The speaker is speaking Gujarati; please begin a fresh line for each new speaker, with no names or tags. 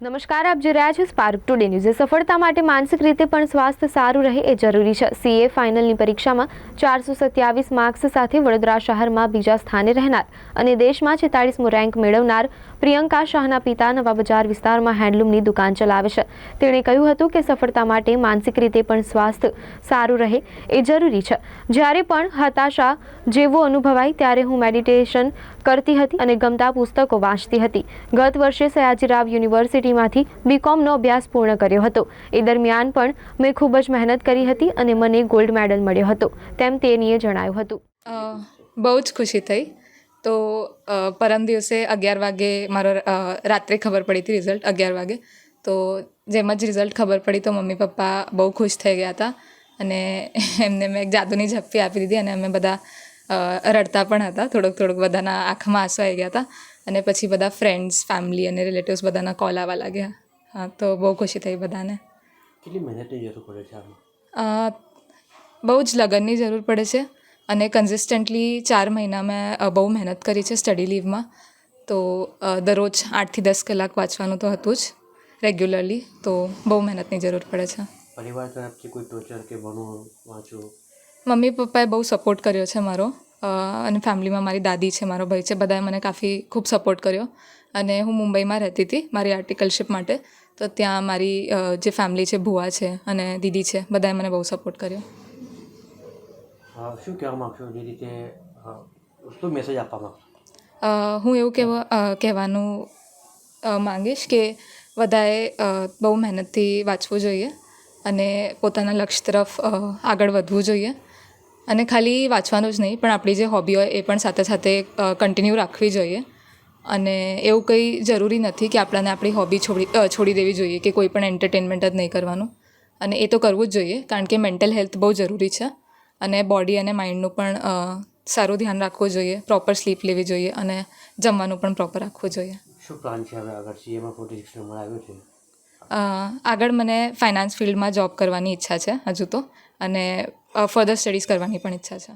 નમસ્કાર, આપ જોઈ રહ્યા છો સ્પાર્ક ટુડે ન્યૂઝ। સફળતા માટે માનસિક રીતે પણ સ્વાસ્થ્ય સારું રહે એ જરૂરી છે। સીએ ફાઇનલની પરીક્ષામાં 427 માર્ક્સ સાથે વડોદરા શહેરમાં બીજા સ્થાને રહેનાર અને દેશમાં 46મો રેન્ક મેળવનાર પ્રિયંકા શાહના પિતા નવા બજાર વિસ્તારમાં હેન્ડલૂમની દુકાન ચલાવે છે। તેણે કહ્યું હતું કે સફળતા માટે માનસિક રીતે પણ સ્વાસ્થ્ય સારું રહે એ જરૂરી છે। જ્યારે પણ હતાશા જેવું અનુભવાય ત્યારે હું મેડિટેશન કરતી હતી અને ગમતા પુસ્તકો વાંચતી હતી। ગત વર્ષે સયાજીરાવ યુનિવર્સિટીમાંથી બીકોમનો અભ્યાસ પૂર્ણ કર્યો હતો। એ દરમિયાન પણ મેં ખૂબ જ મહેનત કરી હતી અને મને ગોલ્ડ મેડલ મળ્યો હતો, તેમ તેણીએ જણાવ્યું હતું।
બહુ જ ખુશી થઈ। તો પરમ દિવસે 11 વાગે મારો રાત્રે ખબર પડી હતી રિઝલ્ટ 11 વાગે। તો જેમ જ રિઝલ્ટ ખબર પડી તો મમ્મી પપ્પા બહુ ખુશ થઈ ગયા હતા અને એમને મેં એક જાદુની ઝપ્પી આપી દીધી અને અમે બધા રડતા પણ હતા। થોડુંક બધાના આંખમાં આંસુ આવી ગયા હતા અને પછી બધા ફ્રેન્ડ્સ, ફેમિલી અને રિલેટિવ્સ બધાના કોલ આવવા લાગ્યા। હા, તો બહુ ખુશી થઈ બધાને।
કેટલી મહેનતની જરૂર પડે છે આમાં?
બહુ જ લગનની જરૂર પડે છે અને કન્સિસ્ટન્ટલી 4 મહિના મેં બહુ મહેનત કરી છે સ્ટડી લીવમાં। તો દરરોજ 8 થી 10 કલાક વાંચવાનું તો હતું જ રેગ્યુલરલી। તો બહુ મહેનતની જરૂર પડે છે।
પરિવાર તરફથી કોઈ ટોર્ચર કે ભણવું વાંચવું?
મમ્મી પપ્પાએ બહુ સપોર્ટ કર્યો છે મારો અને ફેમિલીમાં મારી દાદી છે, મારો ભાઈ છે, બધાએ મને ખૂબ સપોર્ટ કર્યો। અને હું મુંબઈમાં રહેતી હતી મારી આર્ટિકલશિપ માટે, તો ત્યાં મારી જે ફેમિલી છે, ભુવા છે અને દીદી છે, બધાએ મને બહુ સપોર્ટ કર્યો।
શું કહેવા માગશો? જે રીતે શું મેસેજ આપવા માગશો?
હું એવું કહેવાનું માંગીશ કે બધાએ બહુ મહેનતથી વાંચવું જોઈએ અને પોતાના લક્ષ્ય તરફ આગળ વધવું જોઈએ। અને ખાલી વાંચવાનું જ નહીં પણ આપણી જે હોબી હોય એ પણ સાથે સાથે કન્ટિન્યુ રાખવી જોઈએ। અને એવું કંઈ જરૂરી નથી કે આપણને આપણી હોબી છોડી દેવી જોઈએ કે કોઈ પણ એન્ટરટેનમેન્ટ જ નહીં કરવાનું, અને એ તો કરવું જ જોઈએ કારણ કે મેન્ટલ હેલ્થ બહુ જરૂરી છે અને બોડી અને માઇન્ડનું પણ સારું ધ્યાન રાખવું જોઈએ, પ્રોપર સ્લીપ લેવી જોઈએ અને જમવાનું પણ પ્રોપર રાખવું જોઈએ।
શું પ્લાન છે હવે આગળ? સીએમાં 46 નંબર આવ્યો છે,
આગળ મને ફાઇનાન્સ ફિલ્ડમાં જોબ કરવાની ઈચ્છા છે હજુ તો, અને ફર્ધર સ્ટડીઝ કરવાની પણ ઈચ્છા છે।